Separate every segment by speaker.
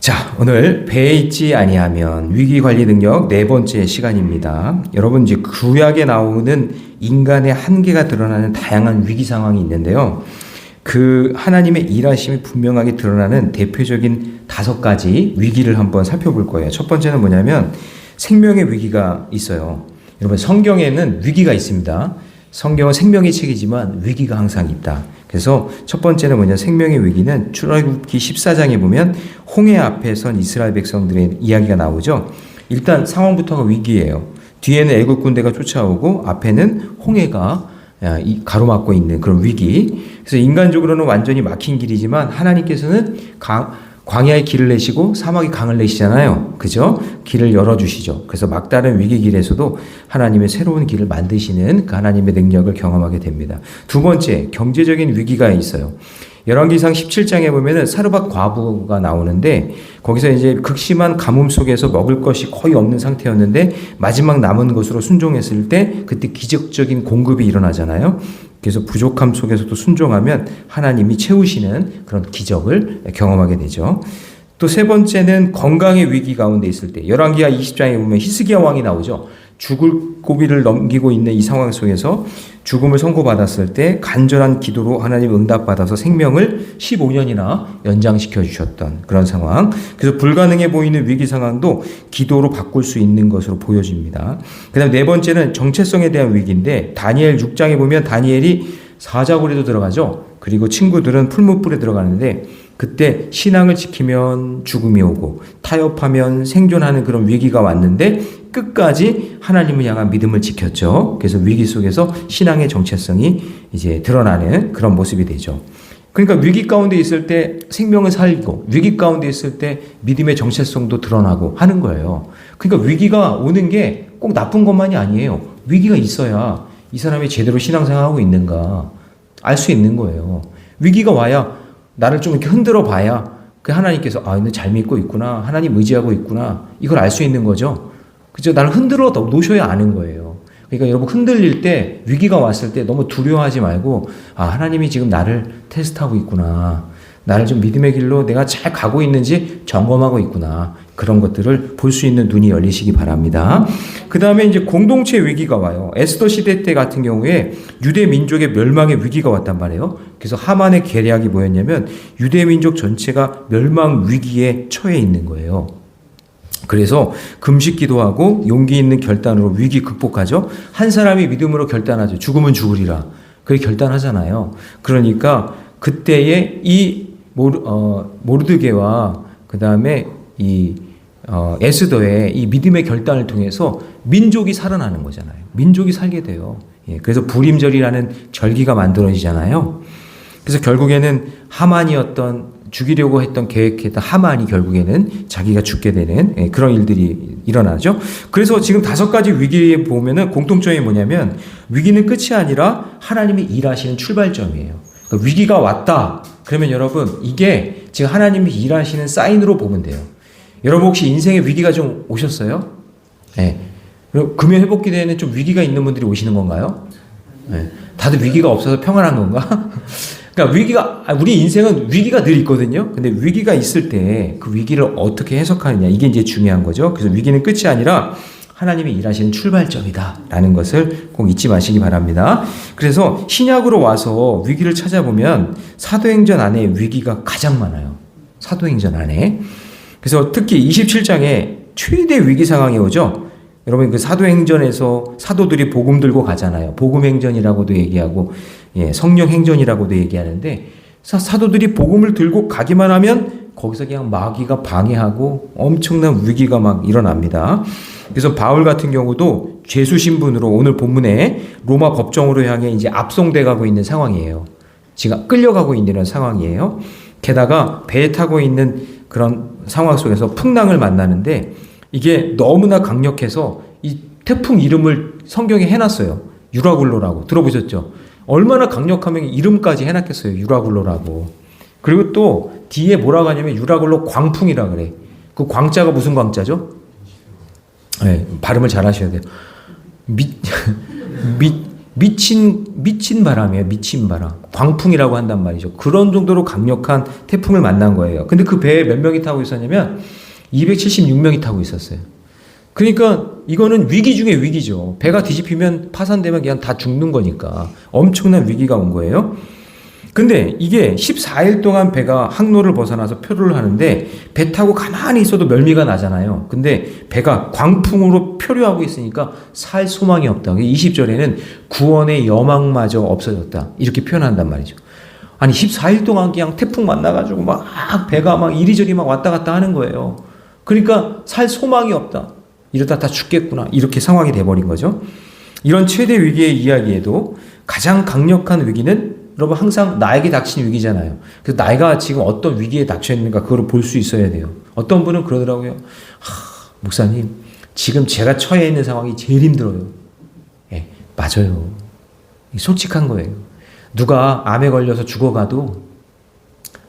Speaker 1: 자, 오늘 배에 있지 아니하면 위기관리 능력 네 번째 시간입니다. 여러분, 이제 구약에 나오는 인간의 한계가 드러나는 다양한 위기 상황이 있는데요. 그 하나님의 일하심이 분명하게 드러나는 대표적인 5가지 위기를 한번 살펴볼 거예요. 첫 번째는 뭐냐면 생명의 위기가 있어요. 여러분, 성경에는 위기가 있습니다. 성경은 생명의 책이지만 위기가 항상 있다. 그래서 첫 번째는 뭐냐, 생명의 위기는 출애굽기 14장에 보면 홍해 앞에 선 이스라엘 백성들의 이야기가 나오죠. 일단 상황부터가 위기예요. 뒤에는 애국 군대가 쫓아오고 앞에는 홍해가 가로막고 있는 그런 위기. 그래서 인간적으로는 완전히 막힌 길이지만 하나님께서는 광야에 길을 내시고 사막에 강을 내시잖아요. 그죠? 길을 열어주시죠. 그래서 막다른 위기 길에서도 하나님의 새로운 길을 만드시는 그 하나님의 능력을 경험하게 됩니다. 두 번째, 경제적인 위기가 있어요. 열왕기상 17장에 보면은 사르밧 과부가 나오는데 거기서 이제 극심한 가뭄 속에서 먹을 것이 거의 없는 상태였는데 마지막 남은 것으로 순종했을 때 그때 기적적인 공급이 일어나잖아요. 그래서 부족함 속에서도 순종하면 하나님이 채우시는 그런 기적을 경험하게 되죠. 또 세 번째는 건강의 위기 가운데 있을 때 열왕기하 20장에 보면 히스기야 왕이 나오죠. 죽을 고비를 넘기고 있는 이 상황 속에서 죽음을 선고받았을 때 간절한 기도로 하나님 응답받아서 생명을 15년이나 연장시켜 주셨던 그런 상황. 그래서 불가능해 보이는 위기 상황도 기도로 바꿀 수 있는 것으로 보여집니다. 그 다음 네 번째는 정체성에 대한 위기인데 다니엘 6장에 보면 다니엘이 사자굴에도 들어가죠. 그리고 친구들은 풀무불에 들어가는데 그때 신앙을 지키면 죽음이 오고 타협하면 생존하는 그런 위기가 왔는데 끝까지 하나님을 향한 믿음을 지켰죠. 그래서 위기 속에서 신앙의 정체성이 이제 드러나는 그런 모습이 되죠. 그러니까 위기 가운데 있을 때 생명을 살리고 위기 가운데 있을 때 믿음의 정체성도 드러나고 하는 거예요. 그러니까 위기가 오는 게 꼭 나쁜 것만이 아니에요. 위기가 있어야 이 사람이 제대로 신앙생활하고 있는가 알 수 있는 거예요. 위기가 와야 나를 좀 이렇게 흔들어 봐야 그 하나님께서 너 잘 믿고 있구나. 하나님 의지하고 있구나. 이걸 알 수 있는 거죠. 그죠? 나를 흔들어 놓으셔야 아는 거예요. 그러니까 여러분 흔들릴 때 위기가 왔을 때 너무 두려워하지 말고 하나님이 지금 나를 테스트하고 있구나. 나를 좀 믿음의 길로 내가 잘 가고 있는지 점검하고 있구나. 그런 것들을 볼 수 있는 눈이 열리시기 바랍니다. 그 다음에 이제 공동체 위기가 와요. 에스더 시대 때 같은 경우에 유대 민족의 멸망의 위기가 왔단 말이에요. 그래서 하만의 계략이 뭐였냐면 유대 민족 전체가 멸망 위기에 처해 있는 거예요. 그래서 금식 기도하고 용기 있는 결단으로 위기 극복하죠. 한 사람이 믿음으로 결단하죠. 죽으면 죽으리라. 그렇게 결단하잖아요. 그러니까 그때에 이 모르드게와 그 다음에 이 에스더의 이 믿음의 결단을 통해서 민족이 살아나는 거잖아요. 민족이 살게 돼요. 그래서 부림절이라는 절기가 만들어지잖아요. 그래서 결국에는 하만이었던 죽이려고 했던 계획했던 하만이 결국에는 자기가 죽게 되는 그런 일들이 일어나죠. 그래서 지금 5가지 위기에 보면은 공통점이 뭐냐면 위기는 끝이 아니라 하나님이 일하시는 출발점이에요. 그러니까 위기가 왔다. 그러면 여러분 이게 지금 하나님이 일하시는 사인으로 보면 돼요. 여러분 혹시 인생에 위기가 좀 오셨어요? 네. 금연 회복 기도에는 좀 위기가 있는 분들이 오시는 건가요? 네. 다들 위기가 없어서 평안한 건가? 그러니까 우리 인생은 위기가 늘 있거든요. 근데 위기가 있을 때 그 위기를 어떻게 해석하느냐 이게 이제 중요한 거죠. 그래서 위기는 끝이 아니라 하나님이 일하시는 출발점이다라는 것을 꼭 잊지 마시기 바랍니다. 그래서 신약으로 와서 위기를 찾아보면 사도행전 안에 위기가 가장 많아요. 사도행전 안에. 그래서 특히 27장에 최대 위기 상황이 오죠. 여러분 그 사도행전에서 사도들이 복음 들고 가잖아요. 복음행전이라고도 얘기하고 성령행전이라고도 얘기하는데 사도들이 복음을 들고 가기만 하면 거기서 그냥 마귀가 방해하고 엄청난 위기가 막 일어납니다. 그래서 바울 같은 경우도 죄수 신분으로 오늘 본문에 로마 법정으로 향해 이제 압송돼 가고 있는 상황이에요. 지금 끌려가고 있는 상황이에요. 게다가 배에 타고 있는 그런 상황 속에서 풍랑을 만나는데 이게 너무나 강력해서 이 태풍 이름을 성경에 해놨어요. 유라굴로라고. 들어보셨죠? 얼마나 강력하면 이름까지 해놨겠어요. 유라굴로라고. 그리고 또 뒤에 뭐라고 하냐면 유라굴로 광풍이라 그래. 그 광자가 무슨 광자죠? 네, 발음을 잘 하셔야 돼요. 미친 바람이에요. 미친 바람. 광풍이라고 한단 말이죠. 그런 정도로 강력한 태풍을 만난 거예요. 근데 그 배에 몇 명이 타고 있었냐면 276명이 타고 있었어요. 그러니까 이거는 위기 중에 위기죠. 배가 뒤집히면 파산되면 그냥 다 죽는 거니까 엄청난 위기가 온 거예요. 근데 이게 14일 동안 배가 항로를 벗어나서 표류를 하는데 배 타고 가만히 있어도 멀미가 나잖아요. 근데 배가 광풍으로 표류하고 있으니까 살 소망이 없다. 20절에는 구원의 여망마저 없어졌다. 이렇게 표현한단 말이죠. 아니 14일 동안 그냥 태풍 만나가지고 막 배가 막 이리저리 막 왔다 갔다 하는 거예요. 그러니까 살 소망이 없다. 이러다 다 죽겠구나. 이렇게 상황이 돼버린 거죠. 이런 최대 위기의 이야기에도 가장 강력한 위기는 여러분 항상 나에게 닥친 위기잖아요. 그래서 내가 지금 어떤 위기에 닥쳐 있는가 그걸 볼 수 있어야 돼요. 어떤 분은 그러더라고요. 목사님 지금 제가 처해 있는 상황이 제일 힘들어요. 예, 맞아요. 솔직한 거예요. 누가 암에 걸려서 죽어가도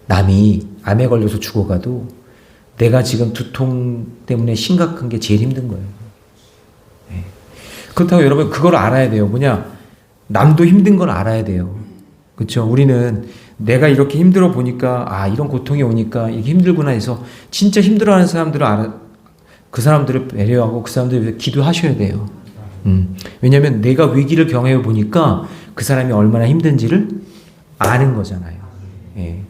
Speaker 1: 남이 암에 걸려서 죽어가도 내가 지금 두통 때문에 심각한 게 제일 힘든 거예요. 예. 그렇다고 여러분 그걸 알아야 돼요. 뭐냐 남도 힘든 걸 알아야 돼요. 그렇죠. 우리는 내가 이렇게 힘들어 보니까 이런 고통이 오니까 이게 힘들구나 해서 진짜 힘들어하는 사람들을 그 사람들을 배려하고 그 사람들을 위해서 기도하셔야 돼요. 왜냐하면 내가 위기를 경험해 보니까 그 사람이 얼마나 힘든지를 아는 거잖아요. 예.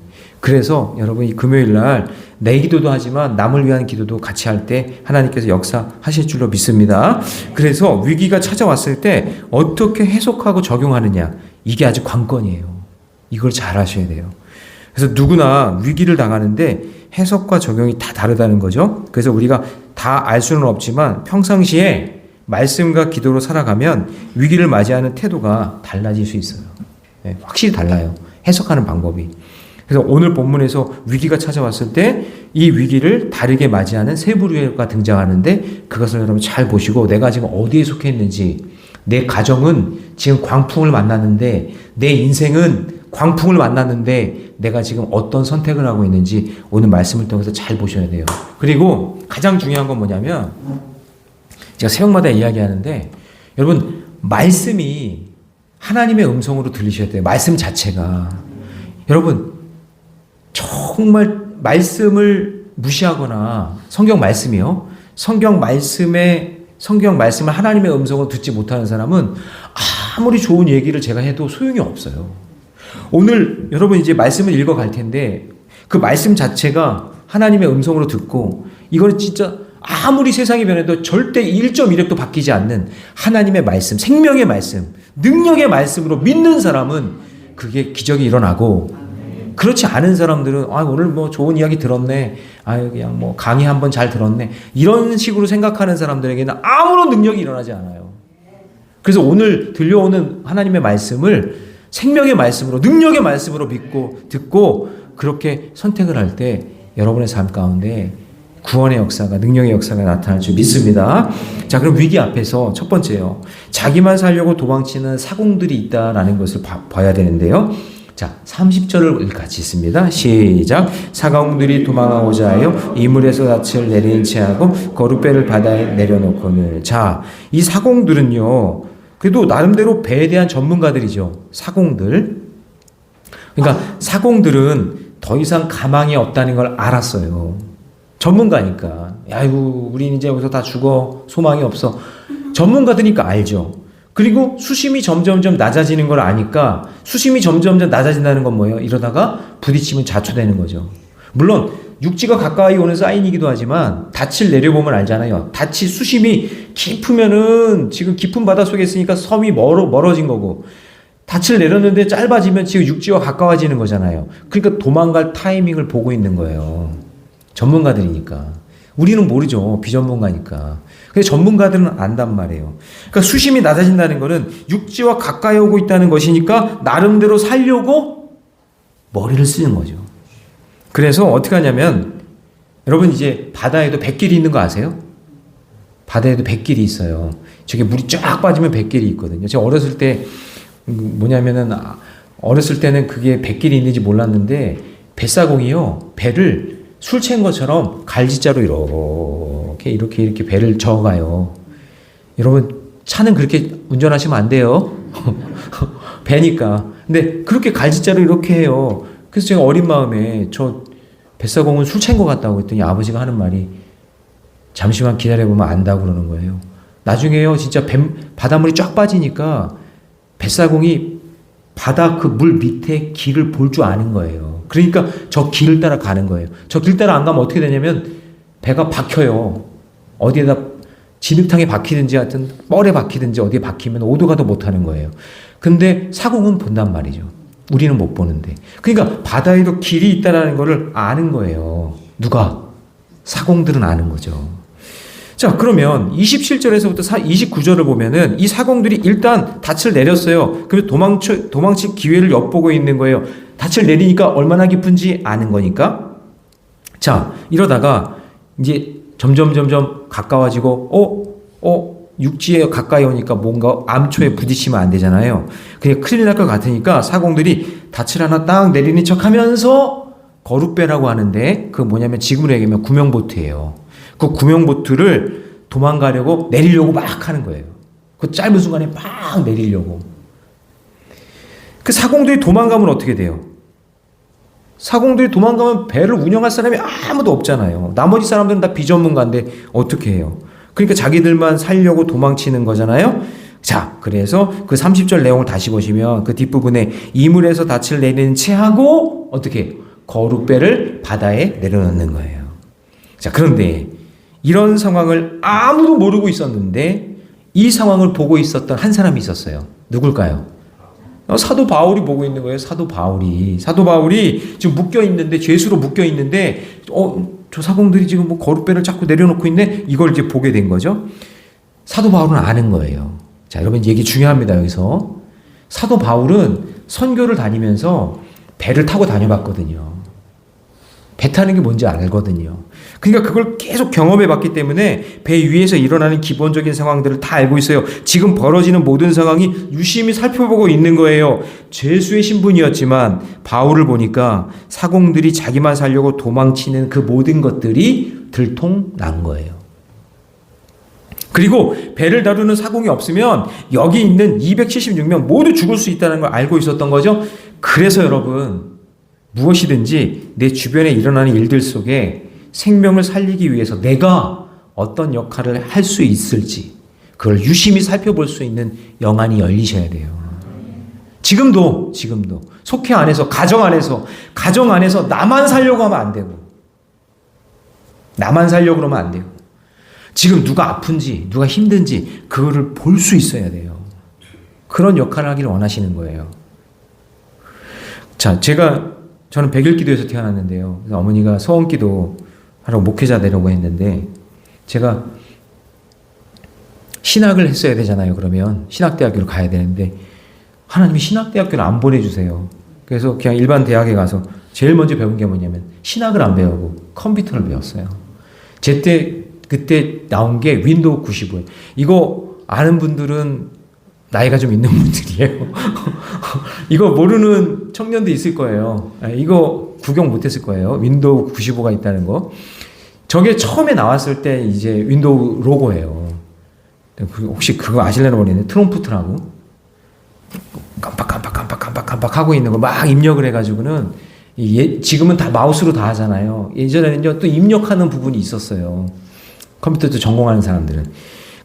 Speaker 1: 그래서 여러분 이 금요일 날 내 기도도 하지만 남을 위한 기도도 같이 할 때 하나님께서 역사하실 줄로 믿습니다. 그래서 위기가 찾아왔을 때 어떻게 해석하고 적용하느냐 이게 아주 관건이에요. 이걸 잘 하셔야 돼요. 그래서 누구나 위기를 당하는데 해석과 적용이 다 다르다는 거죠. 그래서 우리가 다 알 수는 없지만 평상시에 말씀과 기도로 살아가면 위기를 맞이하는 태도가 달라질 수 있어요. 네, 확실히 달라요. 해석하는 방법이. 그래서 오늘 본문에서 위기가 찾아왔을 때 이 위기를 다르게 맞이하는 세 부류가 등장하는데 그것을 여러분 잘 보시고 내가 지금 어디에 속해 있는지 내 가정은 지금 광풍을 만났는데 내 인생은 광풍을 만났는데 내가 지금 어떤 선택을 하고 있는지 오늘 말씀을 통해서 잘 보셔야 돼요. 그리고 가장 중요한 건 뭐냐면 제가 새벽마다 이야기하는데 여러분 말씀이 하나님의 음성으로 들리셔야 돼요. 말씀 자체가. 여러분 정말 말씀을 무시하거나 성경 말씀이요. 성경 말씀을 하나님의 음성으로 듣지 못하는 사람은 아무리 좋은 얘기를 제가 해도 소용이 없어요. 오늘 여러분 이제 말씀을 읽어갈 텐데 그 말씀 자체가 하나님의 음성으로 듣고 이거는 진짜 아무리 세상이 변해도 절대 1.1획도 바뀌지 않는 하나님의 말씀, 생명의 말씀, 능력의 말씀으로 믿는 사람은 그게 기적이 일어나고 그렇지 않은 사람들은 오늘 뭐 좋은 이야기 들었네. 그냥 뭐 강의 한번 잘 들었네. 이런 식으로 생각하는 사람들에게는 아무런 능력이 일어나지 않아요. 그래서 오늘 들려오는 하나님의 말씀을 생명의 말씀으로 능력의 말씀으로 믿고 듣고 그렇게 선택을 할 때 여러분의 삶 가운데 구원의 역사가 능력의 역사가 나타날 줄 믿습니다. 자, 그럼 위기 앞에서 첫 번째요. 자기만 살려고 도망치는 사공들이 있다라는 것을 봐야 되는데요. 자, 30절을 같이 읽습니다. 시작. 사공들이 도망하고자 하여 이물에서 닻을 내린 채하고 거룻배를 바다에 내려놓고는. 자, 이 사공들은요. 그래도 나름대로 배에 대한 전문가들이죠. 사공들. 그러니까 사공들은 더 이상 가망이 없다는 걸 알았어요. 전문가니까. 야이고 우린 이제 여기서 다 죽어. 소망이 없어. 전문가들이니까 알죠. 그리고 수심이 점점점 낮아지는 걸 아니까 수심이 점점점 낮아진다는 건 뭐예요? 이러다가 부딪히면 자초되는 거죠. 물론 육지가 가까이 오는 사인이기도 하지만 닻을 내려보면 알잖아요. 닻이 수심이 깊으면은 지금 깊은 바다 속에 있으니까 섬이 멀어진 거고 닻을 내렸는데 짧아지면 지금 육지와 가까워지는 거잖아요. 그러니까 도망갈 타이밍을 보고 있는 거예요. 전문가들이니까. 우리는 모르죠. 비전문가니까. 근데 전문가들은 안단 말이에요. 그러니까 수심이 낮아진다는 것은 육지와 가까이 오고 있다는 것이니까 나름대로 살려고 머리를 쓰는 거죠. 그래서 어떻게 하냐면 여러분 이제 바다에도 뱃길이 있는 거 아세요? 바다에도 뱃길이 있어요. 저게 물이 쫙 빠지면 뱃길이 있거든요. 제가 어렸을 때 어렸을 때는 그게 뱃길이 있는지 몰랐는데 뱃사공이요. 배를 술 취한 것처럼 갈지자로 이렇게 배를 저어가요. 여러분 차는 그렇게 운전하시면 안 돼요. 배니까. 근데 그렇게 갈짓자로 이렇게 해요. 그래서 제가 어린 마음에 저 뱃사공은 술 취한 것 같다고 했더니 아버지가 하는 말이 잠시만 기다려보면 안다고 그러는 거예요. 나중에요, 진짜 바닷물이 쫙 빠지니까 뱃사공이 바다 그 물 밑에 길을 볼 줄 아는 거예요. 그러니까 저 길을 따라 가는 거예요. 저 길 따라 안 가면 어떻게 되냐면 배가 박혀요. 어디에다 진흙탕에 박히든지 하여튼 뻘에 박히든지 어디에 박히면 오도 가도 못하는 거예요. 근데 사공은 본단 말이죠. 우리는 못 보는데. 그러니까 바다에도 길이 있다는 거를 아는 거예요. 누가? 사공들은 아는 거죠. 자, 그러면 27절에서부터 29절을 보면은 이 사공들이 일단 닻을 내렸어요. 그래서 도망칠 기회를 엿보고 있는 거예요. 닻을 내리니까 얼마나 깊은지 아는 거니까. 자, 이러다가 이제 점점 가까워지고, 육지에 가까이 오니까 뭔가 암초에 부딪히면 안 되잖아요. 그냥 큰일 날 것 같으니까 사공들이 닻을 하나 딱 내리는 척 하면서 거룻배라고 하는데, 그 뭐냐면 지금으로 얘기하면 구명보트예요. 그 구명보트를 도망가려고 내리려고 막 하는 거예요. 그 짧은 순간에 막 내리려고. 그 사공들이 도망가면 어떻게 돼요? 사공들이 도망가면 배를 운영할 사람이 아무도 없잖아요. 나머지 사람들은 다 비전문가인데 어떻게 해요? 그러니까 자기들만 살려고 도망치는 거잖아요. 자, 그래서 그 30절 내용을 다시 보시면 그 뒷부분에 이물에서 닻을 내리는 채 하고 어떻게 해요? 거룻배를 바다에 내려놓는 거예요. 자, 그런데 이런 상황을 아무도 모르고 있었는데 이 상황을 보고 있었던 한 사람이 있었어요. 누굴까요? 사도 바울이 보고 있는 거예요. 사도 바울이 지금 묶여 있는데, 죄수로 묶여 있는데, 저 사공들이 지금 뭐 거룻배를 자꾸 내려놓고 있네. 이걸 이제 보게 된 거죠. 사도 바울은 아는 거예요. 자, 여러분 얘기 중요합니다. 여기서 사도 바울은 선교를 다니면서 배를 타고 다녀봤거든요. 배 타는 게 뭔지 알거든요. 그러니까 그걸 계속 경험해 봤기 때문에 배 위에서 일어나는 기본적인 상황들을 다 알고 있어요. 지금 벌어지는 모든 상황이 유심히 살펴보고 있는 거예요. 죄수의 신분이었지만 바울을 보니까 사공들이 자기만 살려고 도망치는 그 모든 것들이 들통난 거예요. 그리고 배를 다루는 사공이 없으면 여기 있는 276명 모두 죽을 수 있다는 걸 알고 있었던 거죠. 그래서 여러분, 무엇이든지 내 주변에 일어나는 일들 속에 생명을 살리기 위해서 내가 어떤 역할을 할 수 있을지 그걸 유심히 살펴볼 수 있는 영안이 열리셔야 돼요. 지금도 속회 안에서, 가정 안에서 나만 살려고 하면 안 되고, 나만 살려고 그러면 안 되고, 지금 누가 아픈지 누가 힘든지 그거를 볼 수 있어야 돼요. 그런 역할을 하기를 원하시는 거예요. 자, 저는 백일기도에서 태어났는데요. 그래서 어머니가 소원기도 하러 목회자 되려고 했는데, 제가 신학을 했어야 되잖아요. 그러면 신학대학교를 가야 되는데 하나님이 신학대학교를 안 보내주세요. 그래서 그냥 일반 대학에 가서 제일 먼저 배운 게 뭐냐면 신학을 안 배우고 컴퓨터를 배웠어요. 그때 나온 게 윈도우 95예요. 이거 아는 분들은 나이가 좀 있는 분들이에요. 이거 모르는 청년도 있을 거예요. 이거 구경 못했을 거예요. 윈도우 95가 있다는 거. 저게 처음에 나왔을 때 이제 윈도우 로고예요. 혹시 그거 아실려나 모르겠는데 트럼프트라고 깜빡 하고 있는 거 막 입력을 해가지고는 지금은 다 마우스로 다 하잖아요. 예전에는요 또 입력하는 부분이 있었어요. 컴퓨터도 전공하는 사람들은.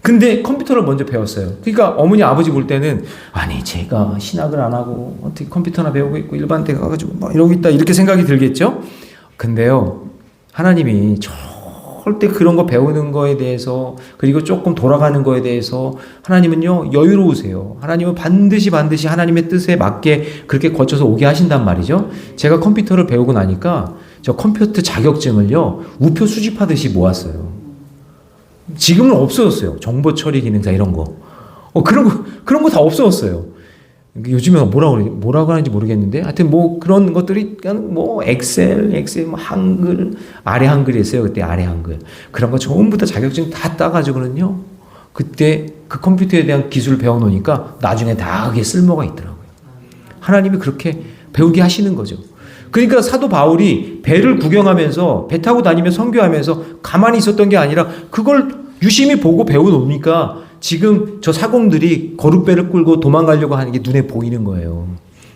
Speaker 1: 근데 컴퓨터를 먼저 배웠어요. 그러니까 어머니 아버지 볼 때는 아니 제가 신학을 안 하고 어떻게 컴퓨터나 배우고 있고 일반 대 가가지고 막 이러고 있다 이렇게 생각이 들겠죠. 근데요 하나님이 절대 그런 거 배우는 거에 대해서 그리고 조금 돌아가는 거에 대해서 하나님은요 여유로우세요. 하나님은 반드시 하나님의 뜻에 맞게 그렇게 거쳐서 오게 하신단 말이죠. 제가 컴퓨터를 배우고 나니까 저 컴퓨터 자격증을요 우표 수집하듯이 모았어요. 지금은 없어졌어요. 정보 처리 기능사 이런 거. 그런 거 다 없어졌어요. 요즘에 뭐라고 하는지 모르겠는데 하여튼 뭐 그런 것들이 그냥 뭐 엑셀 뭐 한글 아래 한글이 있어요. 그때 아래 한글 그런 거 전부 다 자격증 다 따가지고는요 그때 그 컴퓨터에 대한 기술을 배워놓으니까 나중에 다 그게 쓸모가 있더라고요. 하나님이 그렇게 배우게 하시는 거죠. 그러니까 사도 바울이 배를 구경하면서 배 타고 다니며 선교하면서 가만히 있었던 게 아니라 그걸 유심히 보고 배워놓으니까 지금 저 사공들이 거룻배를 끌고 도망가려고 하는 게 눈에 보이는 거예요.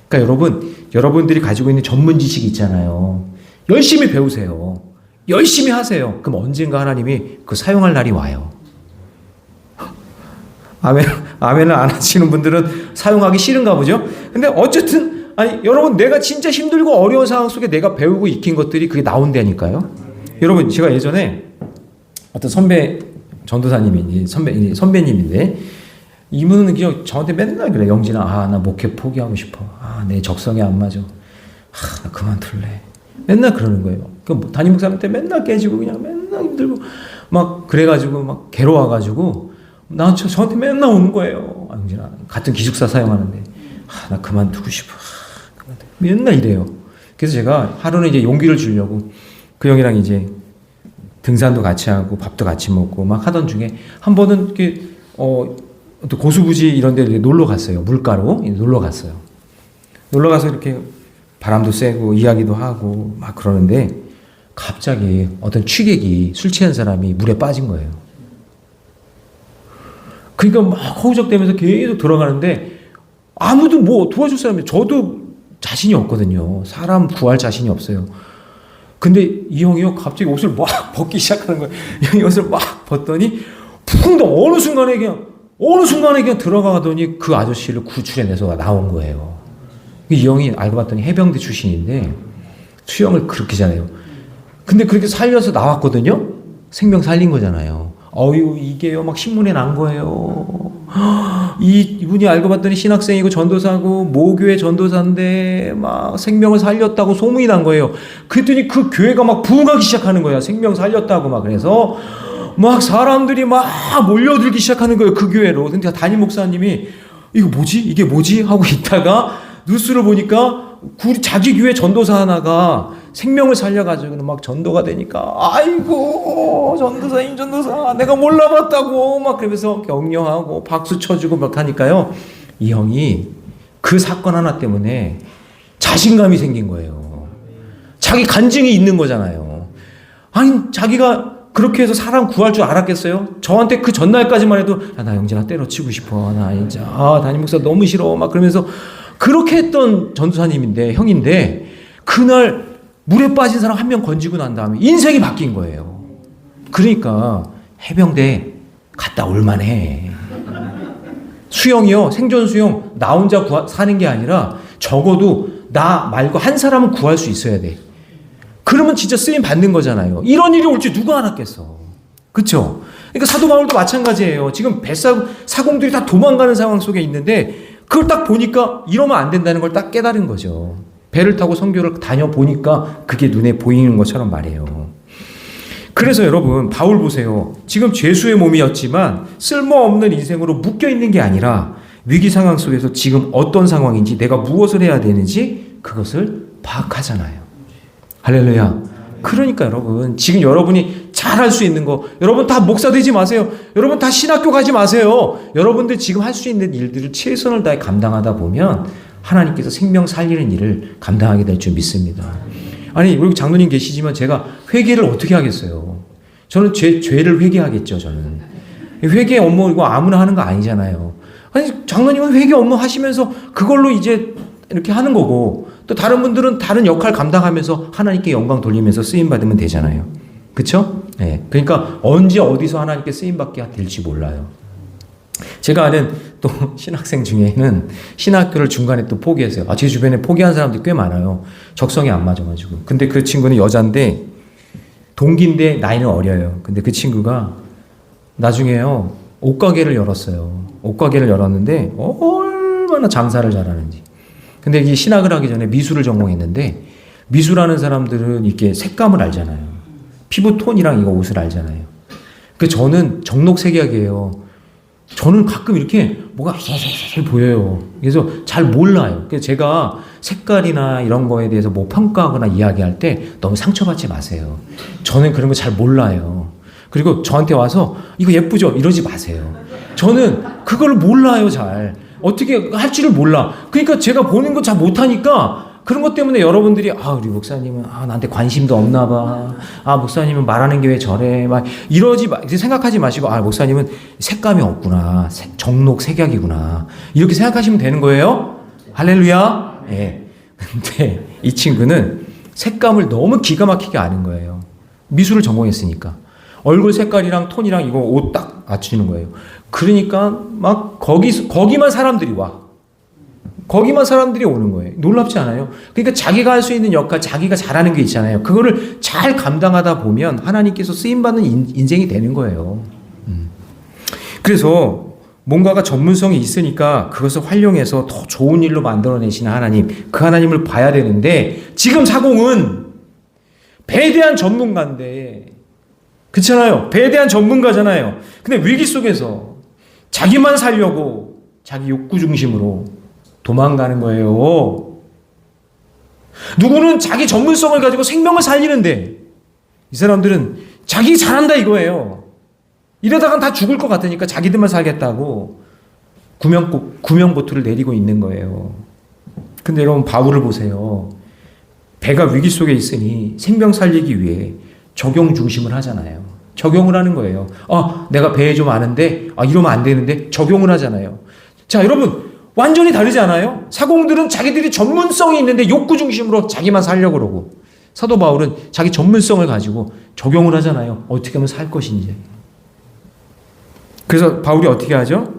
Speaker 1: 그러니까 여러분들이 가지고 있는 전문 지식이 있잖아요. 열심히 배우세요. 열심히 하세요. 그럼 언젠가 하나님이 그 사용할 날이 와요. 아멘을 안 하시는 분들은 사용하기 싫은가 보죠. 근데 어쨌든 여러분 내가 진짜 힘들고 어려운 상황 속에 내가 배우고 익힌 것들이 그게 나온다니까요. 여러분 제가 예전에 어떤 전도사님이 선배님인데 이분은 그냥 저한테 맨날 그래. 영진아, 나 목회 포기하고 싶어. 내 적성에 안 맞아. 나 그만둘래. 맨날 그러는 거예요. 그 담임 목사한테 맨날 깨지고 그냥 맨날 힘들고 막 그래가지고 막 괴로워가지고 저한테 맨날 오는 거예요. 영진아, 같은 기숙사 사용하는데 나 그만두고 싶어. 맨날 이래요. 그래서 제가 하루는 이제 용기를 주려고 그 형이랑 이제 등산도 같이 하고 밥도 같이 먹고 막 하던 중에 한 번은 이렇게 또 고수부지 이런 데 놀러 갔어요. 물가로 놀러 갔어요. 놀러 가서 이렇게 바람도 쐬고 이야기도 하고 막 그러는데 갑자기 어떤 취객이 술 취한 사람이 물에 빠진 거예요. 그러니까 막 허우적대면서 계속 들어가는데 아무도 뭐 도와줄 사람이 저도 자신이 없거든요. 사람 구할 자신이 없어요. 근데 이 형이요 갑자기 옷을 막 벗기 시작하는 거예요. 이 형이 옷을 막 벗더니 푹 어느 순간에 그냥 들어가더니 그 아저씨를 구출해내서 나온 거예요. 이 형이 알고 봤더니 해병대 출신인데 수영을 그렇게 잘해요. 근데 그렇게 살려서 나왔거든요. 생명 살린 거잖아요. 이게요 막 신문에 난 거예요. 이분이 알고 봤더니 신학생이고 전도사고 모교회 전도사인데 막 생명을 살렸다고 소문이 난 거예요. 그랬더니 그 교회가 막 부흥하기 시작하는 거야. 생명 살렸다고 막. 그래서 막 사람들이 막 몰려들기 시작하는 거예요. 그 교회로. 근데 담임 목사님이 이게 뭐지 하고 있다가 뉴스를 보니까 자기 교회 전도사 하나가 생명을 살려가지고 막 전도가 되니까 아이고 전도사 내가 몰라봤다고 막 그러면서 격려하고 박수 쳐주고 막 하니까요. 이 형이 그 사건 하나 때문에 자신감이 생긴 거예요. 자기 간증이 있는 거잖아요. 자기가 그렇게 해서 사람 구할 줄 알았겠어요? 저한테 그 전날까지만 해도 나 영진아 때려치고 싶어. 나 진짜 담임 목사 너무 싫어. 막 그러면서 그렇게 했던 전도사님인데 형인데 그날 물에 빠진 사람 한 명 건지고 난 다음에 인생이 바뀐 거예요. 그러니까 해병대 갔다 올만해. 수영이요. 생존 수영 나 혼자 사는 게 아니라 적어도 나 말고 한 사람은 구할 수 있어야 돼. 그러면 진짜 쓰임 받는 거잖아요. 이런 일이 올지 누가 알았겠어. 그렇죠? 그러니까 사도 바울도 마찬가지예요. 지금 사공들이 다 도망가는 상황 속에 있는데 그걸 딱 보니까 이러면 안 된다는 걸 딱 깨달은 거죠. 배를 타고 선교를 다녀보니까 그게 눈에 보이는 것처럼 말이에요. 그래서 여러분 바울 보세요. 지금 죄수의 몸이었지만 쓸모없는 인생으로 묶여있는 게 아니라 위기 상황 속에서 지금 어떤 상황인지 내가 무엇을 해야 되는지 그것을 파악하잖아요. 할렐루야. 그러니까 여러분 지금 여러분이 잘할 수 있는 거 여러분 다 목사 되지 마세요. 여러분 다 신학교 가지 마세요. 여러분들 지금 할 수 있는 일들을 최선을 다해 감당하다 보면 하나님께서 생명 살리는 일을 감당하게 될 줄 믿습니다. 우리 장로님 계시지만 제가 회개를 어떻게 하겠어요. 저는 죄를 회개하겠죠. 저는 회개 업무 이거 아무나 하는 거 아니잖아요. 장로님은 회개 업무 하시면서 그걸로 이제 이렇게 하는 거고 또 다른 분들은 다른 역할 감당하면서 하나님께 영광 돌리면서 쓰임 받으면 되잖아요. 그렇죠? 네. 그러니까 언제 어디서 하나님께 쓰임 받게 될지 몰라요. 제가 아는 또 신학생 중에는 신학교를 중간에 또 포기했어요. 제 주변에 포기한 사람들이 꽤 많아요. 적성이 안 맞아가지고. 근데 그 친구는 여잔데 동기인데 나이는 어려요. 근데 그 친구가 나중에요 옷가게를 열었어요. 옷가게를 열었는데 얼마나 장사를 잘하는지. 근데 이게 신학을 하기 전에 미술을 전공했는데 미술하는 사람들은 이렇게 색감을 알잖아요. 피부 톤이랑 이거 옷을 알잖아요. 저는 정록색약이에요. 저는 가끔 이렇게 뭐가 잘 보여요. 그래서 잘 몰라요. 그래서 제가 색깔이나 이런 거에 대해서 뭐 평가하거나 이야기할 때 너무 상처받지 마세요. 저는 그런 거 잘 몰라요. 그리고 저한테 와서 이거 예쁘죠? 이러지 마세요. 저는 그걸 몰라요. 잘. 어떻게 할 줄을 몰라. 그러니까 제가 보는 거 잘 못하니까 그런 것 때문에 여러분들이 우리 목사님은 나한테 관심도 없나 봐. 목사님은 말하는 게 왜 저래? 막 생각하지 마시고 목사님은 색감이 없구나. 정록 색약이구나. 이렇게 생각하시면 되는 거예요. 할렐루야. 예. 근데 이 친구는 색감을 너무 기가 막히게 아는 거예요. 미술을 전공했으니까. 얼굴 색깔이랑 톤이랑 이거 옷 딱 맞추는 거예요. 그러니까 막 거기만 사람들이 와. 거기만 사람들이 오는 거예요. 놀랍지 않아요? 그러니까 자기가 할 수 있는 역할, 자기가 잘하는 게 있잖아요. 그거를 잘 감당하다 보면 하나님께서 쓰임받는 인생이 되는 거예요. 그래서 뭔가가 전문성이 있으니까 그것을 활용해서 더 좋은 일로 만들어내시는 하나님, 그 하나님을 봐야 되는데 지금 사공은 배에 대한 전문가인데, 그렇잖아요. 배에 대한 전문가잖아요. 근데 위기 속에서 자기만 살려고 자기 욕구 중심으로 도망가는 거예요. 누구는 자기 전문성을 가지고 생명을 살리는데 이 사람들은 자기 잘한다 이거예요. 이러다간 다 죽을 것 같으니까 자기들만 살겠다고 구명보트를 내리고 있는 거예요. 근데 여러분 바울을 보세요. 배가 위기 속에 있으니 생명 살리기 위해 적용 중심을 하잖아요. 적용을 하는 거예요. 내가 배에 좀 아는데 이러면 안 되는데 적용을 하잖아요. 자, 여러분 완전히 다르지 않아요? 사공들은 자기들이 전문성이 있는데 욕구 중심으로 자기만 살려고 그러고, 사도 바울은 자기 전문성을 가지고 적용을 하잖아요. 어떻게 하면 살 것인지. 그래서 바울이 어떻게 하죠?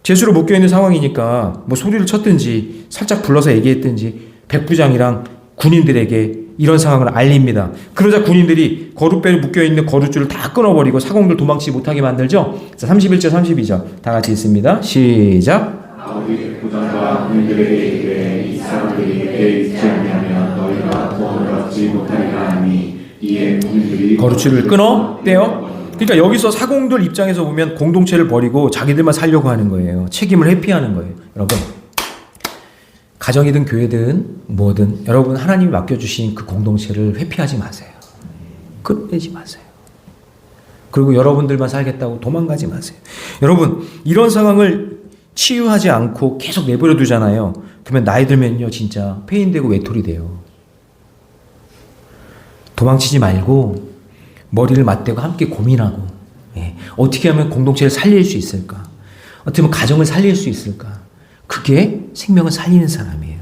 Speaker 1: 죄수로 묶여있는 상황이니까 뭐 소리를 쳤든지 살짝 불러서 얘기했든지 백부장이랑 군인들에게 이런 상황을 알립니다. 그러자 군인들이 거룻배에 묶여있는 거룻줄을 다 끊어버리고 사공들 도망치지 못하게 만들죠. 자, 31절 32절 다 같이 읽습니다. 시작.
Speaker 2: 바울이 부장과 군인들에게 이르되 이 사람들이 배에 있지 아니하면 너희가 도움을 얻지 못하리라 하니 이에 군인들이
Speaker 1: 거룻줄을 끊어 떼어. 그러니까 여기서 사공들 입장에서 보면 공동체를 버리고 자기들만 살려고 하는 거예요. 책임을 회피하는 거예요. 여러분, 가정이든 교회든 뭐든 여러분 하나님이 맡겨주신 그 공동체를 회피하지 마세요. 끊내지 마세요. 그리고 여러분들만 살겠다고 도망가지 마세요. 여러분, 이런 상황을 치유하지 않고 계속 내버려 두잖아요. 그러면 나이 들면요 진짜 폐인되고 외톨이 돼요. 도망치지 말고 머리를 맞대고 함께 고민하고, 어떻게 하면 공동체를 살릴 수 있을까? 어떻게 하면 가정을 살릴 수 있을까? 그게 생명을 살리는 사람이에요.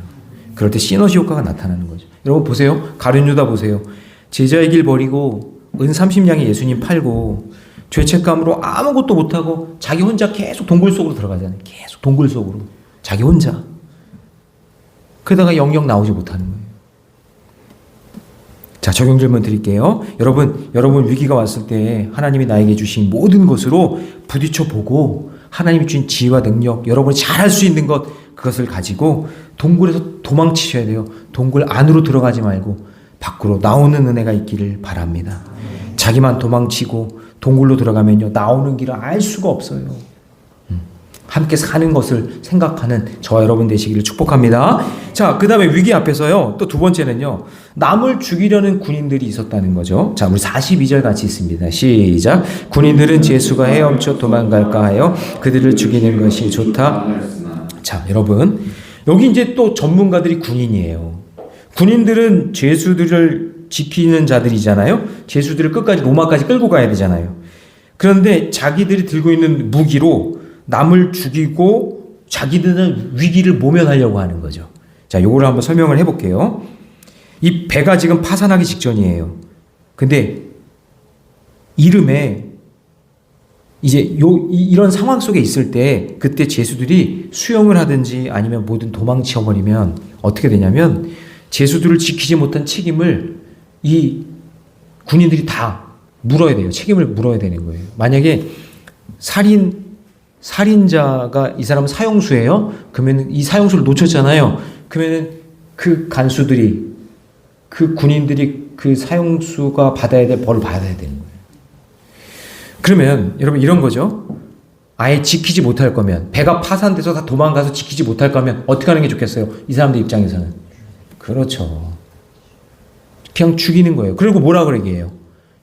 Speaker 1: 그럴 때 시너지 효과가 나타나는 거죠. 여러분 보세요. 가룟 유다 보세요. 제자의 길 버리고 은 30냥에 예수님 팔고 죄책감으로 아무것도 못하고 자기 혼자 계속 동굴 속으로 들어가잖아요. 계속 동굴 속으로. 자기 혼자. 그러다가 영영 나오지 못하는 거예요. 자, 적용 질문 드릴게요. 여러분 위기가 왔을 때 하나님이 나에게 주신 모든 것으로 부딪혀 보고 하나님이 주신 지혜와 능력, 여러분이 잘할 수 있는 것, 그것을 가지고 동굴에서 도망치셔야 돼요. 동굴 안으로 들어가지 말고 밖으로 나오는 은혜가 있기를 바랍니다. 자기만 도망치고 동굴로 들어가면요 나오는 길을 알 수가 없어요. 함께 사는 것을 생각하는 저와 여러분 되시기를 축복합니다. 자, 그 다음에 위기 앞에서요 또 두 번째는요 남을 죽이려는 군인들이 있었다는 거죠. 자, 우리 42절 같이 있습니다. 시작. 군인들은 제수가 헤엄쳐 도망갈까 하여 그들을 죽이는 것이 좋다. 자, 여러분 여기 이제 또 전문가들이 군인이에요. 군인들은 죄수들을 지키는 자들이잖아요. 죄수들을 끝까지 로마까지 끌고 가야 되잖아요. 그런데 자기들이 들고 있는 무기로 남을 죽이고 자기들은 위기를 모면하려고 하는 거죠. 자, 요거를 한번 설명을 해볼게요. 이 배가 지금 파산하기 직전이에요. 근데 이름에 이제 이런 상황 속에 있을 때 그때 죄수들이 수영을 하든지 아니면 뭐든 도망쳐버리면 어떻게 되냐면 죄수들을 지키지 못한 책임을 이 군인들이 다 물어야 돼요. 책임을 물어야 되는 거예요. 만약에 살인자가 이 사람은 사형수예요. 그러면 이 사형수를 놓쳤잖아요. 그러면 그 간수들이 그 군인들이 그 사형수가 받아야 될 벌을 받아야 되는 거예요. 그러면 여러분 이런 거죠. 아예 지키지 못할 거면 배가 파산돼서 다 도망가서 지키지 못할 거면 어떻게 하는 게 좋겠어요? 이 사람들 입장에서는. 그렇죠. 그냥 죽이는 거예요. 그리고 뭐라 그러게 해요?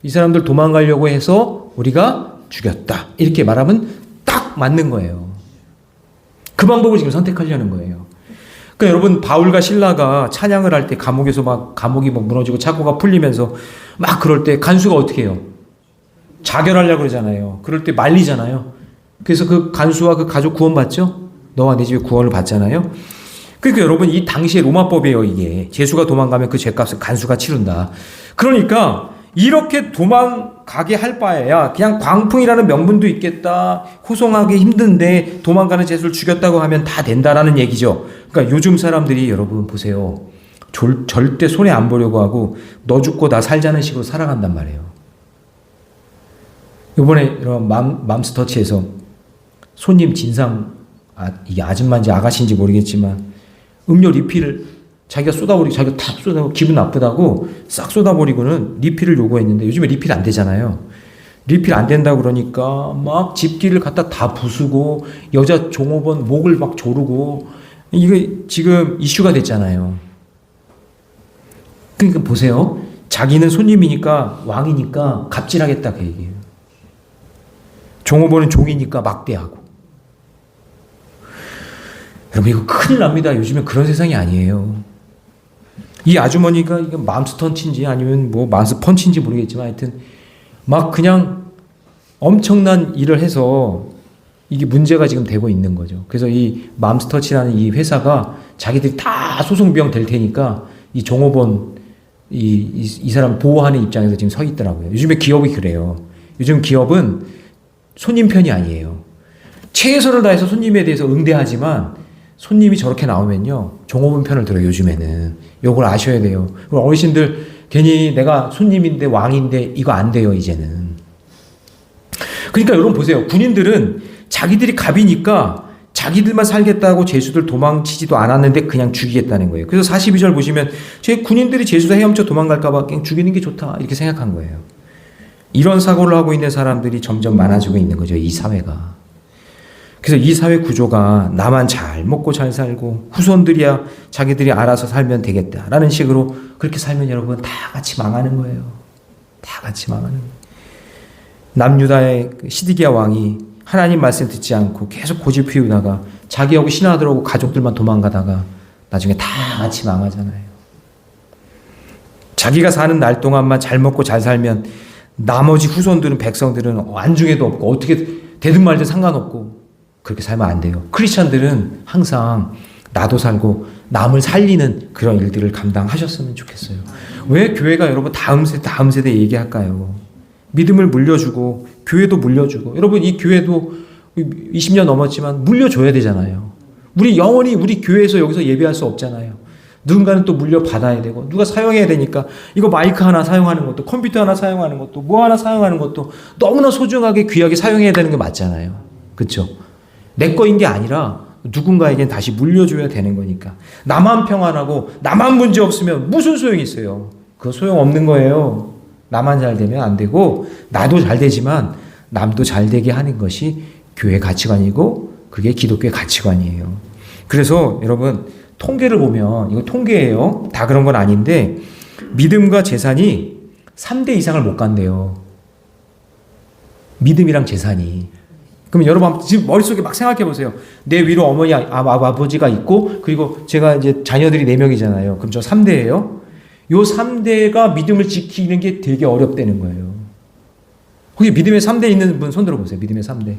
Speaker 1: 이 사람들 도망가려고 해서 우리가 죽였다. 이렇게 말하면 딱 맞는 거예요. 그 방법을 지금 선택하려는 거예요. 그러니까 여러분 바울과 실라가 찬양을 할 때 감옥에서 막 감옥이 막 무너지고 착고가 풀리면서 막 그럴 때 간수가 어떻게 해요? 자결하려고 그러잖아요. 그럴 때 말리잖아요. 그래서 그 간수와 그 가족 구원받죠? 너와 내 집에 구원을 받잖아요. 그러니까 여러분 이 당시에 로마법이에요. 이게 죄수가 도망가면 그 죄값을 간수가 치른다. 그러니까 이렇게 도망가게 할 바에야 그냥 광풍이라는 명분도 있겠다. 호송하기 힘든데 도망가는 죄수를 죽였다고 하면 다 된다라는 얘기죠. 그러니까 요즘 사람들이 여러분 보세요. 절대 손해 안 보려고 하고 너 죽고 나 살자는 식으로 살아간단 말이에요. 이번에 이런 맘스터치에서 손님 진상 이게 아줌마인지 아가씨인지 모르겠지만 음료 리필을 자기가 쏟아버리고 자기가 다 쏟아버리고 기분 나쁘다고 싹 쏟아버리고는 리필을 요구했는데 요즘에 리필 안 되잖아요. 리필 안 된다고 그러니까 막 집기를 갖다 다 부수고 여자 종업원 목을 막 조르고 이게 지금 이슈가 됐잖아요. 그러니까 보세요. 자기는 손님이니까 왕이니까 갑질하겠다 그 얘기예요. 종업원은 종이니까 막대하고. 여러분 이거 큰일 납니다. 요즘에 그런 세상이 아니에요. 이 아주머니가 이거 맘스턴치인지 아니면 뭐 맘스펀치인지 모르겠지만 하여튼 막 그냥 엄청난 일을 해서 이게 문제가 지금 되고 있는 거죠. 그래서 이 맘스터치라는 이 회사가 자기들이 다 소송 비용 될 테니까 이 종업원 이 사람 보호하는 입장에서 지금 서 있더라고요. 요즘에 기업이 그래요. 요즘 기업은 손님 편이 아니에요. 최선을 다해서 손님에 대해서 응대하지만 손님이 저렇게 나오면요 종업원 편을 들어요. 요즘에는 요걸 아셔야 돼요. 어르신들 괜히 내가 손님인데 왕인데 이거 안 돼요 이제는. 그러니까 여러분 보세요. 군인들은 자기들이 갑이니까 자기들만 살겠다고 죄수들 도망치지도 않았는데 그냥 죽이겠다는 거예요. 그래서 42절 보시면 제 군인들이 죄수다 헤엄쳐 도망갈까 봐 그냥 죽이는 게 좋다 이렇게 생각한 거예요. 이런 사고를 하고 있는 사람들이 점점 많아지고 있는 거죠. 이 사회가. 그래서 이 사회 구조가 나만 잘 먹고 잘 살고 후손들이야 자기들이 알아서 살면 되겠다라는 식으로 그렇게 살면 여러분 다 같이 망하는 거예요. 다 같이 망하는 거예요. 남유다의 시드기야 왕이 하나님 말씀 듣지 않고 계속 고집 피우다가 자기하고 신하들하고 가족들만 도망가다가 나중에 다 같이 망하잖아요. 자기가 사는 날 동안만 잘 먹고 잘 살면 나머지 후손들은 백성들은 안중에도 없고 어떻게 되든 말든 상관없고 그렇게 살면 안 돼요. 크리스찬들은 항상 나도 살고 남을 살리는 그런 일들을 감당하셨으면 좋겠어요. 왜 교회가 여러분 다음 세대 얘기할까요? 믿음을 물려주고 교회도 물려주고 여러분 이 교회도 20년 넘었지만 물려줘야 되잖아요. 우리 영원히 우리 교회에서 여기서 예배할 수 없잖아요. 누군가는 또 물려받아야 되고 누가 사용해야 되니까 이거 마이크 하나 사용하는 것도 컴퓨터 하나 사용하는 것도 뭐 하나 사용하는 것도 너무나 소중하게 귀하게 사용해야 되는 게 맞잖아요. 그렇죠? 내 거인 게 아니라 누군가에겐 다시 물려줘야 되는 거니까 나만 평안하고 나만 문제 없으면 무슨 소용이 있어요. 그거 소용없는 거예요. 나만 잘 되면 안 되고 나도 잘 되지만 남도 잘 되게 하는 것이 교회 가치관이고 그게 기독교의 가치관이에요. 그래서 여러분 통계를 보면 이거 통계예요. 다 그런 건 아닌데 믿음과 재산이 3대 이상을 못 간대요. 믿음이랑 재산이. 그럼 여러분 지금 머릿속에 막 생각해 보세요. 내 위로 어머니 아버지가 있고 그리고 제가 이제 자녀들이 4명이잖아요. 그럼 저 3대예요. 요 3대가 믿음을 지키는 게 되게 어렵다는 거예요. 혹시 믿음의 3대 있는 분 손 들어보세요. 믿음의 3대.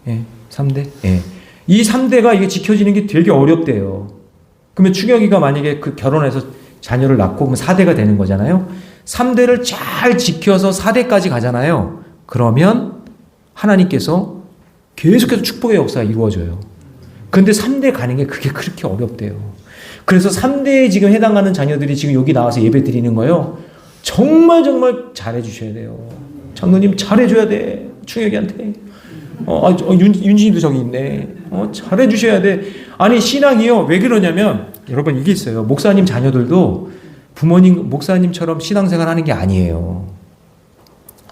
Speaker 1: 예, 3대. 예. 이 3대가 이게 지켜지는 게 되게 어렵대요. 그러면 충혁이가 만약에 그 결혼해서 자녀를 낳고 그럼 4대가 되는 거잖아요. 3대를 잘 지켜서 4대까지 가잖아요. 그러면 하나님께서 계속해서 축복의 역사가 이루어져요. 그런데 3대 가는 게 그게 그렇게 어렵대요. 그래서 3대에 지금 해당하는 자녀들이 지금 여기 나와서 예배 드리는 거예요. 정말 잘해 주셔야 돼요. 장로님 잘해 줘야 돼. 충혁이한테. 윤진이도 저기 있네. 잘해 주셔야 돼. 아니 신앙이요. 왜 그러냐면 여러분 이게 있어요. 목사님 자녀들도 부모님 목사님처럼 신앙생활 하는 게 아니에요.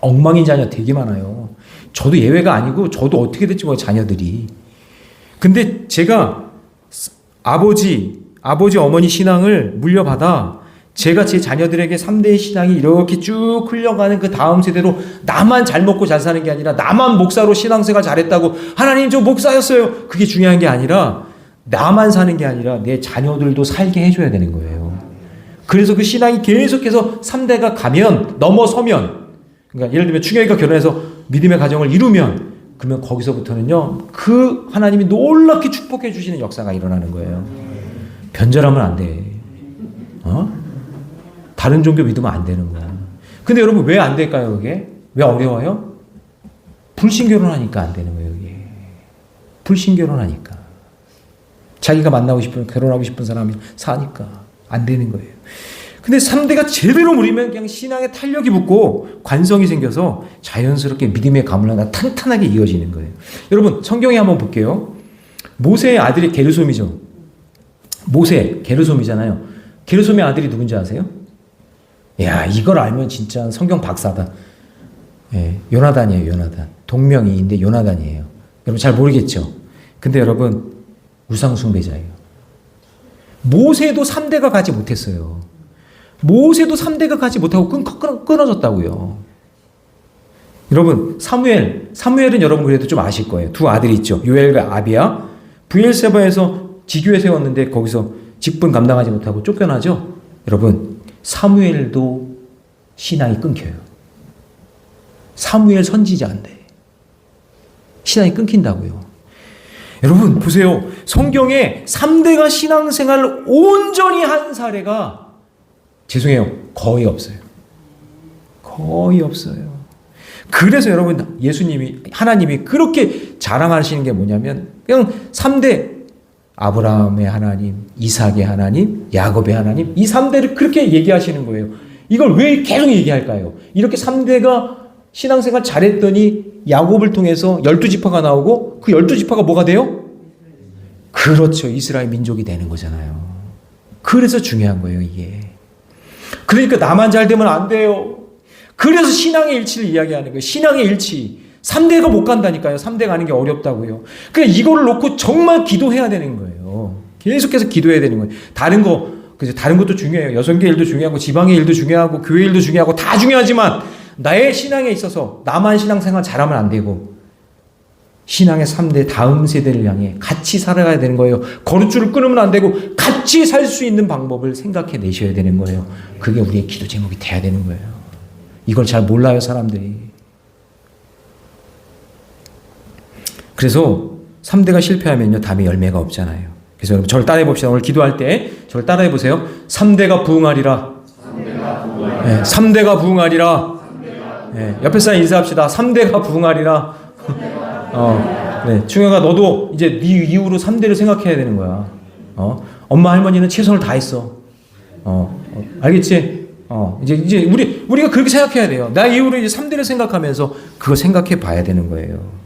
Speaker 1: 엉망인 자녀 되게 많아요. 저도 예외가 아니고 저도 어떻게 됐지 뭐 자녀들이. 근데 제가 아버지 어머니 신앙을 물려받아 제가 제 자녀들에게 3대의 신앙이 이렇게 쭉 흘러가는 그 다음 세대로 나만 잘 먹고 잘 사는 게 아니라 나만 목사로 신앙생활 잘했다고 하나님 저 목사였어요. 그게 중요한 게 아니라 나만 사는 게 아니라 내 자녀들도 살게 해줘야 되는 거예요. 그래서 그 신앙이 계속해서 3대가 가면, 넘어서면, 그러니까 예를 들면 충혁이가 결혼해서 믿음의 가정을 이루면, 그러면 거기서부터는요, 그 하나님이 놀랍게 축복해 주시는 역사가 일어나는 거예요. 변절하면 안 돼. 다른 종교 믿으면 안 되는 거야. 근데 여러분 왜 안 될까요, 그게? 왜 어려워요? 불신결혼하니까 안 되는 거예요, 이게. 불신결혼하니까. 자기가 만나고 싶은, 결혼하고 싶은 사람이 사니까 안 되는 거예요. 근데 3대가 제대로 무리면 그냥 신앙에 탄력이 붙고 관성이 생겨서 자연스럽게 믿음의 가문화가 탄탄하게 이어지는 거예요. 여러분, 성경에 한번 볼게요. 모세의 아들이 게르솜이죠. 모세, 게르솜이잖아요. 게르솜의 아들이 누군지 아세요? 야, 이걸 알면 진짜 성경 박사다. 예, 요나단이에요, 요나단. 동명이인데 요나단이에요. 여러분 잘 모르겠죠? 근데 여러분, 우상숭배자예요. 모세도 3대가 가지 못했어요. 모세도 3대가 가지 못하고 끊어졌다고요. 여러분, 사무엘은 여러분 그래도 좀 아실 거예요. 두 아들이 있죠. 요엘과 아비야. 브엘세바에서 지교에 세웠는데 거기서 직분 감당하지 못하고 쫓겨나죠. 여러분, 사무엘도 신앙이 끊겨요. 사무엘 선지자인데 신앙이 끊긴다고요. 여러분 보세요. 성경에 3대가 신앙생활을 온전히 한 사례가 죄송해요. 거의 없어요. 거의 없어요. 그래서 여러분 하나님이 그렇게 자랑하시는 게 뭐냐면 그냥 3대 아브라함의 하나님, 이삭의 하나님, 야곱의 하나님 이 3대를 그렇게 얘기하시는 거예요. 이걸 왜 계속 얘기할까요? 이렇게 3대가 신앙생활 잘했더니 야곱을 통해서 12지파가 나오고 그 12지파가 뭐가 돼요? 그렇죠. 이스라엘 민족이 되는 거잖아요. 그래서 중요한 거예요, 이게. 그러니까 나만 잘 되면 안 돼요. 그래서 신앙의 일치를 이야기하는 거예요. 신앙의 일치. 3대가 못 간다니까요. 3대 가는 게 어렵다고요. 그냥 이거를 놓고 정말 기도해야 되는 거예요. 계속해서 기도해야 되는 거예요. 다른 것도 중요해요. 여성계 일도 중요하고 지방의 일도 중요하고 교회 일도 중요하고 다 중요하지만 나의 신앙에 있어서 나만 신앙생활 잘하면 안 되고 신앙의 3대 다음 세대를 향해 같이 살아가야 되는 거예요. 거룩줄을 끊으면 안 되고 같이 살 수 있는 방법을 생각해 내셔야 되는 거예요. 그게 우리의 기도 제목이 돼야 되는 거예요. 이걸 잘 몰라요, 사람들이. 그래서 3대가 실패하면요, 다음에 열매가 없잖아요. 그래서 여러분 저를 따라해 봅시다. 오늘 기도할 때 저를 따라해 보세요. 3대가 부흥하리라. 3대가 부흥하리라. 네, 옆에 사람 인사합시다. 3대가 부흥하리라. 네, 충혁아 너도 이제 네 이후로 3대를 생각해야 되는 거야. 엄마 할머니는 최선을 다했어. 알겠지? 이제 우리가 그렇게 생각해야 돼요. 나 이후로 이제 3대를 생각하면서 그거 생각해 봐야 되는 거예요.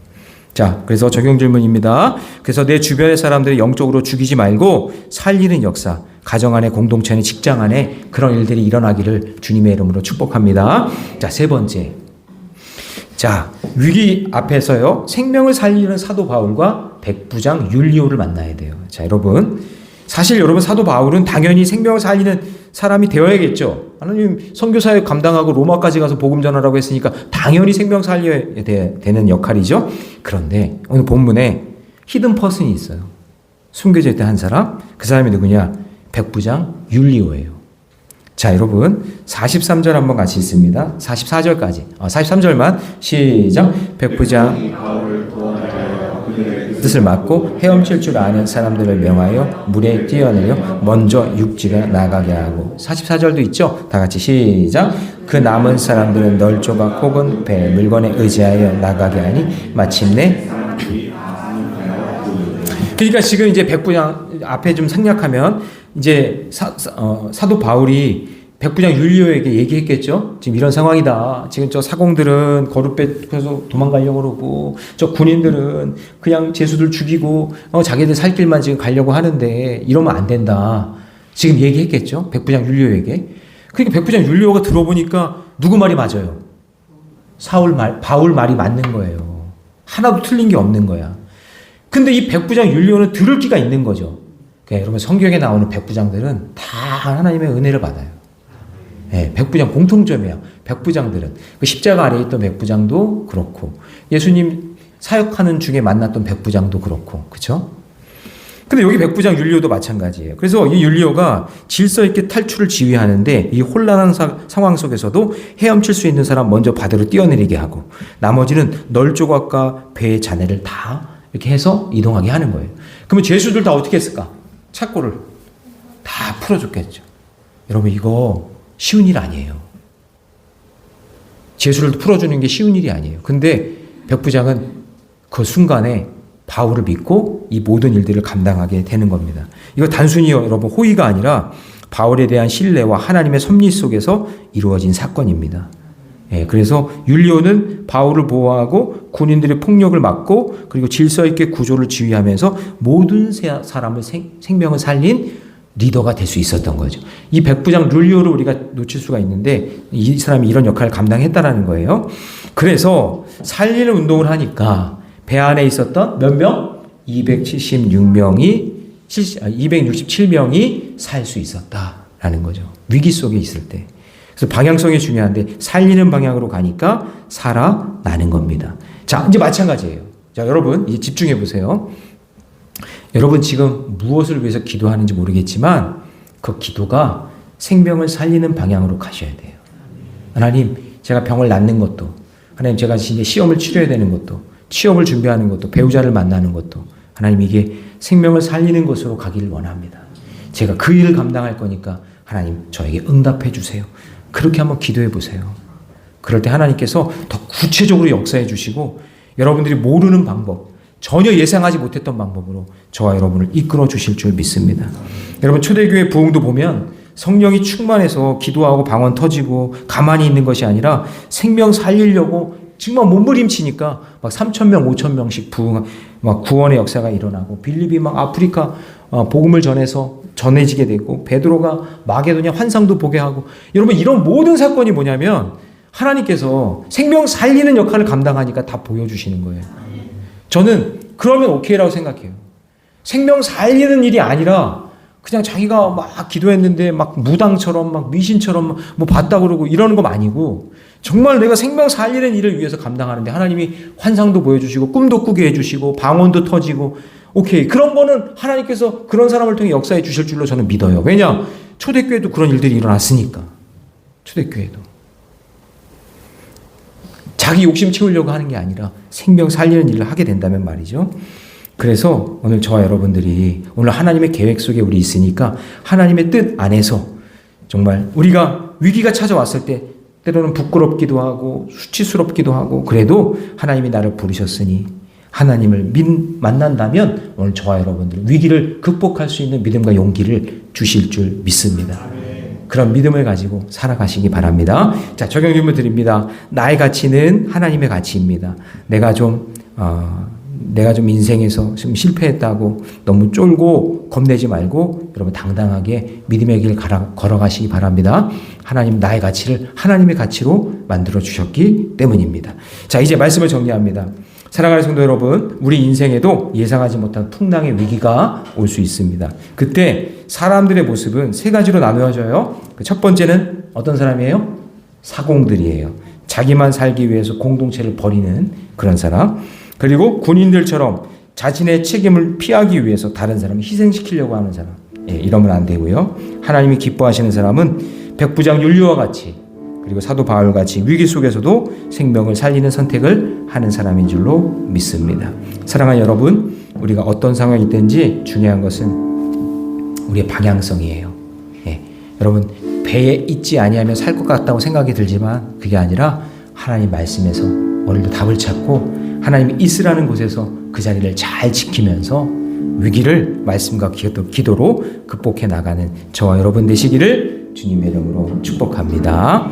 Speaker 1: 자, 그래서 적용 질문입니다. 그래서 내 주변의 사람들을 영적으로 죽이지 말고 살리는 역사, 가정 안에, 공동체 안에, 직장 안에 그런 일들이 일어나기를 주님의 이름으로 축복합니다. 자, 세 번째. 자, 위기 앞에서요, 생명을 살리는 사도 바울과 백부장 율리오를 만나야 돼요. 자, 여러분. 사실 여러분 사도 바울은 당연히 생명을 살리는 사람이 되어야겠죠. 하나님 선교사역 감당하고 로마까지 가서 복음 전하라고 했으니까 당연히 생명 살려야 되는 역할이죠. 그런데 오늘 본문에 히든 퍼슨이 있어요. 숨겨져 있던 한 사람. 그 사람이 누구냐? 백부장 율리오예요. 자, 여러분 43절 한번 같이 있습니다. 44절까지. 43절만 시작. 백부장 뜻을 막고 헤엄칠 줄 아는 사람들을 명하여 물에 뛰어내려 먼저 육지가 나가게 하고. 44절도 있죠. 다 같이 시작. 그 남은 사람들은 널 조각 혹은 배 물건에 의지하여 나가게 하니 마침내. 그러니까 지금 이제 백부장 앞에 좀 생략하면 이제 사도 바울이 백부장 율리오에게 얘기했겠죠. 지금 이런 상황이다. 지금 저 사공들은 거룩배에서 도망가려고 그러고 저 군인들은 그냥 죄수들 죽이고 자기들 살 길만 지금 가려고 하는데 이러면 안 된다. 지금 얘기했겠죠. 백부장 율리오에게. 그러니까 백부장 율리오가 들어보니까 누구 말이 맞아요? 바울 말이 맞는 거예요. 하나도 틀린 게 없는 거야. 근데 이 백부장 율리오는 들을 기가 있는 거죠. 그러니까 여러분 성경에 나오는 백부장들은 다 하나님의 은혜를 받아요. 네, 백부장 공통점이에요. 백부장들은 그 십자가 아래에 있던 백부장도 그렇고 예수님 사역하는 중에 만났던 백부장도 그렇고, 그렇죠? 근데 여기 백부장 율리오도 마찬가지예요. 그래서 이 율리오가 질서 있게 탈출을 지휘하는데 이 혼란한 상황 속에서도 헤엄칠 수 있는 사람 먼저 바다로 뛰어내리게 하고 나머지는 널조각과 배의 잔해를 다 이렇게 해서 이동하게 하는 거예요. 그러면 죄수들 다 어떻게 했을까? 착고를 다 풀어줬겠죠. 여러분 이거 쉬운 일 아니에요. 죄수를 풀어주는 게 쉬운 일이 아니에요. 근데 백부장은 그 순간에 바울을 믿고 이 모든 일들을 감당하게 되는 겁니다. 이거 단순히 여러분 호의가 아니라 바울에 대한 신뢰와 하나님의 섭리 속에서 이루어진 사건입니다. 그래서 율리오는 바울을 보호하고 군인들의 폭력을 막고 그리고 질서 있게 구조를 지휘하면서 모든 사람을 생명을 살린 리더가 될 수 있었던 거죠. 이 백부장 율리오를 우리가 놓칠 수가 있는데 이 사람이 이런 역할을 감당했다라는 거예요. 그래서 살리는 운동을 하니까 배 안에 있었던 몇 명? 267명이 살 수 있었다라는 거죠. 위기 속에 있을 때. 그래서 방향성이 중요한데 살리는 방향으로 가니까 살아나는 겁니다. 자, 이제 마찬가지예요. 자, 여러분 이제 집중해 보세요. 여러분 지금 무엇을 위해서 기도하는지 모르겠지만 그 기도가 생명을 살리는 방향으로 가셔야 돼요. 하나님, 제가 병을 낫는 것도, 하나님 제가 이제 시험을 치러야 되는 것도, 취업을 준비하는 것도, 배우자를 만나는 것도 하나님 이게 생명을 살리는 것으로 가기를 원합니다. 제가 그 일을 감당할 거니까 하나님 저에게 응답해 주세요. 그렇게 한번 기도해 보세요. 그럴 때 하나님께서 더 구체적으로 역사해 주시고 여러분들이 모르는 방법, 전혀 예상하지 못했던 방법으로 저와 여러분을 이끌어 주실 줄 믿습니다. 여러분 초대교회 부흥도 보면 성령이 충만해서 기도하고 방언 터지고 가만히 있는 것이 아니라 생명 살리려고 정말 몸부림치니까 막 3,000명, 5,000명씩 부흥, 막 구원의 역사가 일어나고 빌립이 막 아프리카 복음을 전해지게 되고 베드로가 마게도냐 환상도 보게 하고 여러분 이런 모든 사건이 뭐냐면 하나님께서 생명 살리는 역할을 감당하니까 다 보여주시는 거예요. 저는 그러면 오케이라고 생각해요. 생명 살리는 일이 아니라 그냥 자기가 막 기도했는데 막 무당처럼 막 미신처럼 뭐 봤다 그러고 이러는 거 아니고 정말 내가 생명 살리는 일을 위해서 감당하는데 하나님이 환상도 보여주시고 꿈도 꾸게 해주시고 방언도 터지고 오케이. 그런 거는 하나님께서 그런 사람을 통해 역사해 주실 줄로 저는 믿어요. 왜냐? 초대교회도 그런 일들이 일어났으니까. 초대교회도. 자기 욕심 채우려고 하는 게 아니라 생명 살리는 일을 하게 된다면 말이죠. 그래서 오늘 저와 여러분들이 오늘 하나님의 계획 속에 우리 있으니까 하나님의 뜻 안에서 정말 우리가 위기가 찾아왔을 때 때로는 부끄럽기도 하고 수치스럽기도 하고 그래도 하나님이 나를 부르셨으니 하나님을 만난다면 오늘 저와 여러분들 위기를 극복할 수 있는 믿음과 용기를 주실 줄 믿습니다. 그런 믿음을 가지고 살아가시기 바랍니다. 자, 적용 질문 드립니다. 나의 가치는 하나님의 가치입니다. 내가 좀 인생에서 좀 실패했다고 너무 쫄고 겁내지 말고 여러분 당당하게 믿음의 길 걸어가시기 바랍니다. 하나님 나의 가치를 하나님의 가치로 만들어 주셨기 때문입니다. 자, 이제 말씀을 정리합니다. 사랑하는 성도 여러분, 우리 인생에도 예상하지 못한 풍랑의 위기가 올 수 있습니다. 그때 사람들의 모습은 세 가지로 나누어져요. 첫 번째는 어떤 사람이에요? 사공들이에요. 자기만 살기 위해서 공동체를 버리는 그런 사람. 그리고 군인들처럼 자신의 책임을 피하기 위해서 다른 사람을 희생시키려고 하는 사람. 이러면 안 되고요. 하나님이 기뻐하시는 사람은 백부장 율리오와 같이 그리고 사도 바울 같이 위기 속에서도 생명을 살리는 선택을 하는 사람인 줄로 믿습니다. 사랑하는 여러분, 우리가 어떤 상황이 있든지 중요한 것은 우리의 방향성이에요. 여러분 배에 있지 아니하면 살 것 같다고 생각이 들지만 그게 아니라 하나님 말씀에서 오늘도 답을 찾고 하나님이 있으라는 곳에서 그 자리를 잘 지키면서 위기를 말씀과 기도로 극복해 나가는 저와 여러분 되시기를 주님의 이름으로 축복합니다.